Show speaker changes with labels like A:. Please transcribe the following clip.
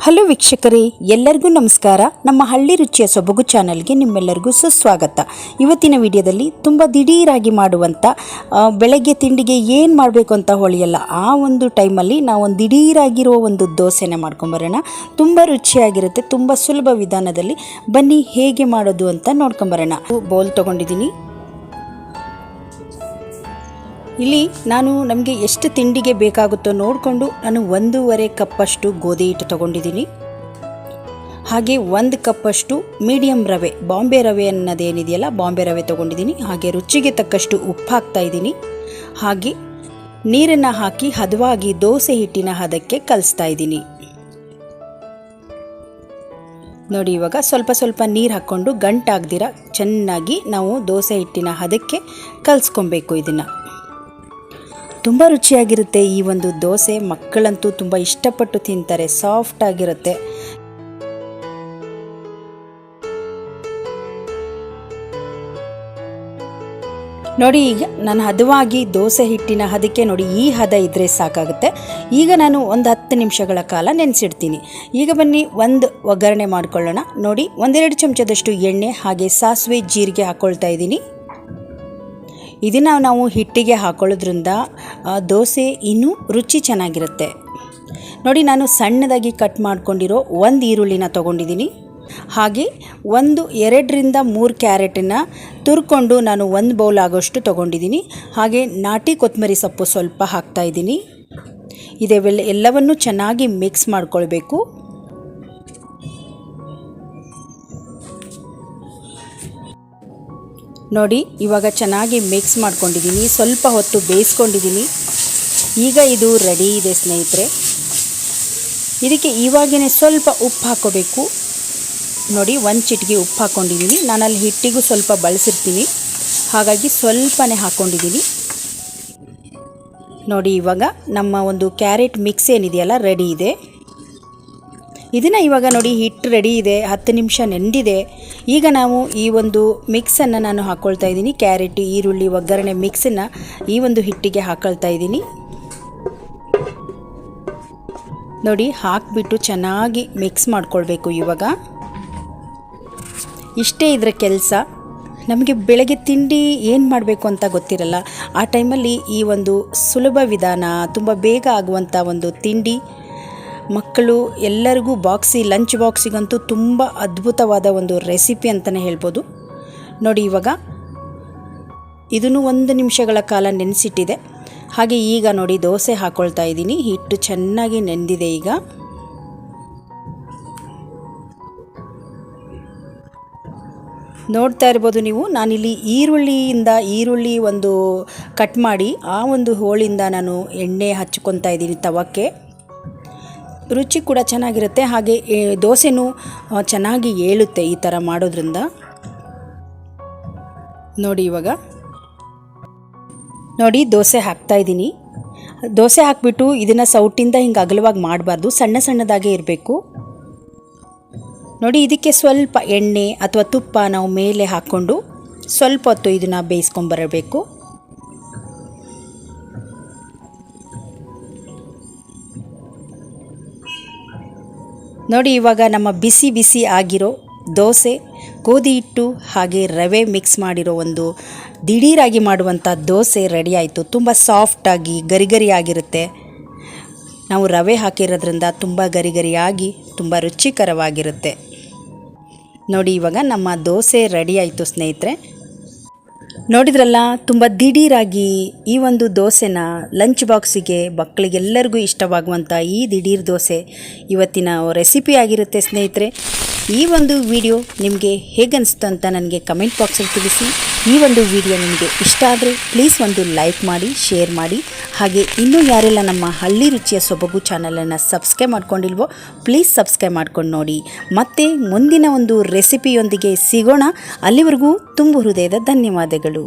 A: Hello ವೀಕ್ಷಕರೇ, ಎಲ್ಲರಿಗೂ ನಮಸ್ಕಾರ. ನಮ್ಮ ಹಳ್ಳಿ ರುಚಿಯ ಸೊಬಗು ಚಾನಲ್ಗೆ ನಿಮ್ಮೆಲ್ಲರಿಗೂ ಸುಸ್ವಾಗತ. ಇವತ್ತಿನ ವಿಡಿಯೋದಲ್ಲಿ ತುಂಬ ದಿಢೀರಾಗಿ ಮಾಡುವಂಥ ಬೆಳಗ್ಗೆ ತಿಂಡಿಗೆ ಏನು ಮಾಡಬೇಕು ಅಂತ ಹೊಳೆಯಲ್ಲ, ಆ ಒಂದು ಟೈಮಲ್ಲಿ ನಾವೊಂದು ದಿಢೀರಾಗಿರೋ ಒಂದು ದೋಸೆನ ಮಾಡ್ಕೊಂಬರೋಣ. ತುಂಬ ರುಚಿಯಾಗಿರುತ್ತೆ, ತುಂಬ ಸುಲಭ ವಿಧಾನದಲ್ಲಿ. ಬನ್ನಿ ಹೇಗೆ ಮಾಡೋದು ಅಂತ ನೋಡ್ಕೊಂಬರೋಣ. ಬೌಲ್ ತೊಗೊಂಡಿದ್ದೀನಿ. ಇಲ್ಲಿ ನಾನು ನಮಗೆ ಎಷ್ಟು ತಿಂಡಿಗೆ ಬೇಕಾಗುತ್ತೋ ನೋಡಿಕೊಂಡು ನಾನು 1.5 ಕಪ್ಪಷ್ಟು ಗೋಧಿ ಹಿಟ್ಟು ತೊಗೊಂಡಿದ್ದೀನಿ. ಹಾಗೆ 1 ಕಪ್ಪಷ್ಟು ಮೀಡಿಯಮ್ ರವೆ, ಬಾಂಬೆ ರವೆ ಅನ್ನೋದೇನಿದೆಯಲ್ಲ, ಬಾಂಬೆ ರವೆ ತೊಗೊಂಡಿದ್ದೀನಿ. ಹಾಗೆ ರುಚಿಗೆ ತಕ್ಕಷ್ಟು ಉಪ್ಪು ಹಾಕ್ತಾ ಇದ್ದೀನಿ. ಹಾಗೆ ನೀರನ್ನು ಹಾಕಿ ಹದವಾಗಿ ದೋಸೆ ಹಿಟ್ಟಿನ ಹದಕ್ಕೆ ಕಲಿಸ್ತಾ ಇದ್ದೀನಿ. ನೋಡಿ, ಇವಾಗ ಸ್ವಲ್ಪ ಸ್ವಲ್ಪ ನೀರು ಹಾಕ್ಕೊಂಡು ಗಂಟಾಗ್ದಿರ ಚೆನ್ನಾಗಿ ನಾವು ದೋಸೆ ಹಿಟ್ಟಿನ ಹದಕ್ಕೆ ಕಲಿಸ್ಕೊಬೇಕು. ಇದನ್ನು ತುಂಬ ರುಚಿಯಾಗಿರುತ್ತೆ ಈ ಒಂದು ದೋಸೆ. ಮಕ್ಕಳಂತೂ ತುಂಬ ಇಷ್ಟಪಟ್ಟು ತಿಂತಾರೆ, ಸಾಫ್ಟ್ ಆಗಿರುತ್ತೆ. ನೋಡಿ, ಈಗ ನಾನು ಹದವಾಗಿ ದೋಸೆ ಹಿಟ್ಟಿನ ಹದಕ್ಕೆ ನೋಡಿ ಈ ಹದ ಇದ್ದರೆ ಸಾಕಾಗುತ್ತೆ. ಈಗ ನಾನು ಒಂದು 10 ನಿಮಿಷಗಳ ಕಾಲ ನೆನೆಸಿಡ್ತೀನಿ. ಈಗ ಬನ್ನಿ ಒಂದು ಒಗ್ಗರಣೆ ಮಾಡ್ಕೊಳ್ಳೋಣ. ನೋಡಿ, 1-2 ಚಮಚದಷ್ಟು ಎಣ್ಣೆ ಹಾಗೆ ಸಾಸಿವೆ ಜೀರಿಗೆ ಹಾಕ್ಕೊಳ್ತಾ ಇದ್ದೀನಿ. ಇದನ್ನು ನಾವು ಹಿಟ್ಟಿಗೆ ಹಾಕೊಳ್ಳೋದ್ರಿಂದ ದೋಸೆ ಇನ್ನೂ ರುಚಿ ಚೆನ್ನಾಗಿರುತ್ತೆ. ನೋಡಿ, ನಾನು ಸಣ್ಣದಾಗಿ ಕಟ್ ಮಾಡ್ಕೊಂಡಿರೋ 1 ಈರುಳ್ಳಿನ ತೊಗೊಂಡಿದ್ದೀನಿ. ಹಾಗೆ 2ರಿಂದ 3 ಕ್ಯಾರೆಟನ್ನು ತುರ್ಕೊಂಡು ನಾನು 1 ಬೌಲ್ ಆಗೋಷ್ಟು ತೊಗೊಂಡಿದ್ದೀನಿ. ಹಾಗೆ ನಾಟಿ ಕೊತ್ತಂಬರಿ ಸೊಪ್ಪು ಸ್ವಲ್ಪ ಹಾಕ್ತಾಯಿದ್ದೀನಿ. ಎಲ್ಲವನ್ನು ಚೆನ್ನಾಗಿ ಮಿಕ್ಸ್ ಮಾಡ್ಕೊಳ್ಬೇಕು. ನೋಡಿ, ಇವಾಗ ಚೆನ್ನಾಗಿ ಮಿಕ್ಸ್ ಮಾಡ್ಕೊಂಡಿದ್ದೀನಿ, ಸ್ವಲ್ಪ ಹೊತ್ತು ಬೇಯಿಸ್ಕೊಂಡಿದ್ದೀನಿ. ಈಗ ಇದು ರೆಡಿ ಇದೆ ಸ್ನೇಹಿತರೆ. ಇದಕ್ಕೆ ಇವಾಗೇ ಸ್ವಲ್ಪ ಉಪ್ಪು ಹಾಕೋಬೇಕು. ನೋಡಿ, 1 ಚಿಟಿಕೆ ಉಪ್ಪು ಹಾಕ್ಕೊಂಡಿದ್ದೀನಿ. ನಾನಲ್ಲಿ ಹಿಟ್ಟಿಗೂ ಸ್ವಲ್ಪ ಬಳಸಿರ್ತೀನಿ, ಹಾಗಾಗಿ ಸ್ವಲ್ಪನೇ ಹಾಕ್ಕೊಂಡಿದ್ದೀನಿ. ನೋಡಿ, ಇವಾಗ ನಮ್ಮ ಒಂದು ಕ್ಯಾರೆಟ್ ಮಿಕ್ಸ್ ಏನಿದೆಯಲ್ಲ ರೆಡಿ ಇದೆ. ಇದನ್ನು ಇವಾಗ ನೋಡಿ, ಹಿಟ್ಟು ರೆಡಿ ಇದೆ, 10 ನಿಮಿಷ ನೆಂದಿದೆ. ಈಗ ನಾವು ಈ ಒಂದು ಮಿಕ್ಸನ್ನು ನಾನು ಹಾಕ್ಕೊಳ್ತಾ ಇದ್ದೀನಿ. ಕ್ಯಾರೆಟ್, ಈರುಳ್ಳಿ, ಒಗ್ಗರಣೆ ಮಿಕ್ಸನ್ನು ಈ ಒಂದು ಹಿಟ್ಟಿಗೆ ಹಾಕ್ಕೊಳ್ತಾ ಇದ್ದೀನಿ. ನೋಡಿ, ಹಾಕಿಬಿಟ್ಟು ಚೆನ್ನಾಗಿ ಮಿಕ್ಸ್ ಮಾಡ್ಕೊಳ್ಬೇಕು. ಇವಾಗ ಇಷ್ಟೇ ಇದರ ಕೆಲಸ. ನಮಗೆ ಬೆಳಗ್ಗೆ ತಿಂಡಿ ಏನು ಮಾಡಬೇಕು ಅಂತ ಗೊತ್ತಿರಲ್ಲ. ಆ ಟೈಮಲ್ಲಿ ಈ ಒಂದು ಸುಲಭ ವಿಧಾನ, ತುಂಬ ಬೇಗ ಆಗುವಂಥ ಒಂದು ತಿಂಡಿ, ಮಕ್ಕಳು ಎಲ್ಲರಿಗೂ ಲಂಚ್ ಬಾಕ್ಸಿಗಂತೂ ತುಂಬ ಅದ್ಭುತವಾದ ಒಂದು ರೆಸಿಪಿ ಅಂತಲೇ ಹೇಳ್ಬೋದು. ನೋಡಿ, ಇವಾಗ ಇದನ್ನು 1 ನಿಮಿಷಗಳ ಕಾಲ ನೆನೆಸಿಟ್ಟಿದೆ. ಹಾಗೆ ಈಗ ನೋಡಿ ದೋಸೆ ಹಾಕ್ಕೊಳ್ತಾ ಇದ್ದೀನಿ. ಹಿಟ್ಟು ಚೆನ್ನಾಗಿ ನೆಂದಿದೆ. ಈಗ ನೋಡ್ತಾ ಇರ್ಬೋದು ನೀವು, ನಾನಿಲ್ಲಿ ಈರುಳ್ಳಿ ಒಂದು ಕಟ್ ಮಾಡಿ ಆ ಒಂದು ಹೋಳಿಂದ ನಾನು ಎಣ್ಣೆ ಹಚ್ಕೊತಾ ಇದ್ದೀನಿ ತವಕ್ಕೆ. ರುಚಿ ಕೂಡ ಚೆನ್ನಾಗಿರುತ್ತೆ, ಹಾಗೆ ದೋಸೆನೂ ಚೆನ್ನಾಗಿ ಏಳುತ್ತೆ ಈ ಥರ ಮಾಡೋದ್ರಿಂದ. ನೋಡಿ, ಇವಾಗ ನೋಡಿ ದೋಸೆ ಹಾಕ್ತಾಯಿದ್ದೀನಿ. ದೋಸೆ ಹಾಕಿಬಿಟ್ಟು ಇದನ್ನು ಸೌಟಿಂದ ಹಿಂಗೆ ಅಗಲವಾಗಿ ಮಾಡಬಾರ್ದು, ಸಣ್ಣ ಸಣ್ಣದಾಗೇ ಇರಬೇಕು. ನೋಡಿ, ಇದಕ್ಕೆ ಸ್ವಲ್ಪ ಎಣ್ಣೆ ಅಥವಾ ತುಪ್ಪ ನಾವು ಮೇಲೆ ಹಾಕ್ಕೊಂಡು ಸ್ವಲ್ಪ ಹೊತ್ತು ಇದನ್ನು ಬೇಯಿಸ್ಕೊಂಬರಬೇಕು. ನೋಡಿ, ಇವಾಗ ನಮ್ಮ ಬಿಸಿ ಬಿಸಿ ಆಗಿರೋ ದೋಸೆ, ಗೋಧಿ ಹಿಟ್ಟು ಹಾಗೆ ರವೆ ಮಿಕ್ಸ್ ಮಾಡಿರೋ ಒಂದು ದಿಢೀರಾಗಿ ಮಾಡುವಂಥ ದೋಸೆ ರೆಡಿ ಆಯಿತು. ತುಂಬ ಸಾಫ್ಟಾಗಿ ಗರಿಗರಿಯಾಗಿರುತ್ತೆ. ನಾವು ರವೆ ಹಾಕಿರೋದ್ರಿಂದ ತುಂಬ ಗರಿಗರಿಯಾಗಿ ತುಂಬ ರುಚಿಕರವಾಗಿರುತ್ತೆ. ನೋಡಿ, ಇವಾಗ ನಮ್ಮ ದೋಸೆ ರೆಡಿ ಆಯಿತು ಸ್ನೇಹಿತರೆ. ನೋಡಿದ್ರಲ್ಲ, ತುಂಬ ದಿಢೀರಾಗಿ ಈ ಒಂದು ದೋಸೆನ ಲಂಚ್ ಬಾಕ್ಸಿಗೆ ಮಕ್ಕಳಿಗೆಲ್ಲರಿಗೂ ಇಷ್ಟವಾಗುವಂಥ ಈ ದಿಢೀರ್ ದೋಸೆ ಇವತ್ತಿನ ರೆಸಿಪಿ ಆಗಿರುತ್ತೆ ಸ್ನೇಹಿತರೆ. ಈ ಒಂದು ವಿಡಿಯೋ ನಿಮಗೆ ಹೇಗನ್ನಿಸ್ತು ಅಂತ ನನಗೆ ಕಮೆಂಟ್ ಬಾಕ್ಸಲ್ಲಿ ತಿಳಿಸಿ. ಈ ಒಂದು ವಿಡಿಯೋ ನಿಮಗೆ ಇಷ್ಟ ಆದರೆ ಪ್ಲೀಸ್ ಒಂದು ಲೈಕ್ ಮಾಡಿ, ಶೇರ್ ಮಾಡಿ. ಹಾಗೆ ಇನ್ನೂ ಯಾರೆಲ್ಲ ನಮ್ಮ ಹಳ್ಳಿ ರುಚಿಯ ಸೊಬಗು ಚಾನಲನ್ನು ಸಬ್ಸ್ಕ್ರೈಬ್ ಮಾಡ್ಕೊಂಡಿಲ್ವೋ ಪ್ಲೀಸ್ ಸಬ್ಸ್ಕ್ರೈಬ್ ಮಾಡ್ಕೊಂಡು ನೋಡಿ. ಮತ್ತೆ ಮುಂದಿನ ಒಂದು ರೆಸಿಪಿಯೊಂದಿಗೆ ಸಿಗೋಣ. ಅಲ್ಲಿವರೆಗೂ ತುಂಬು ಹೃದಯದ ಧನ್ಯವಾದಗಳು.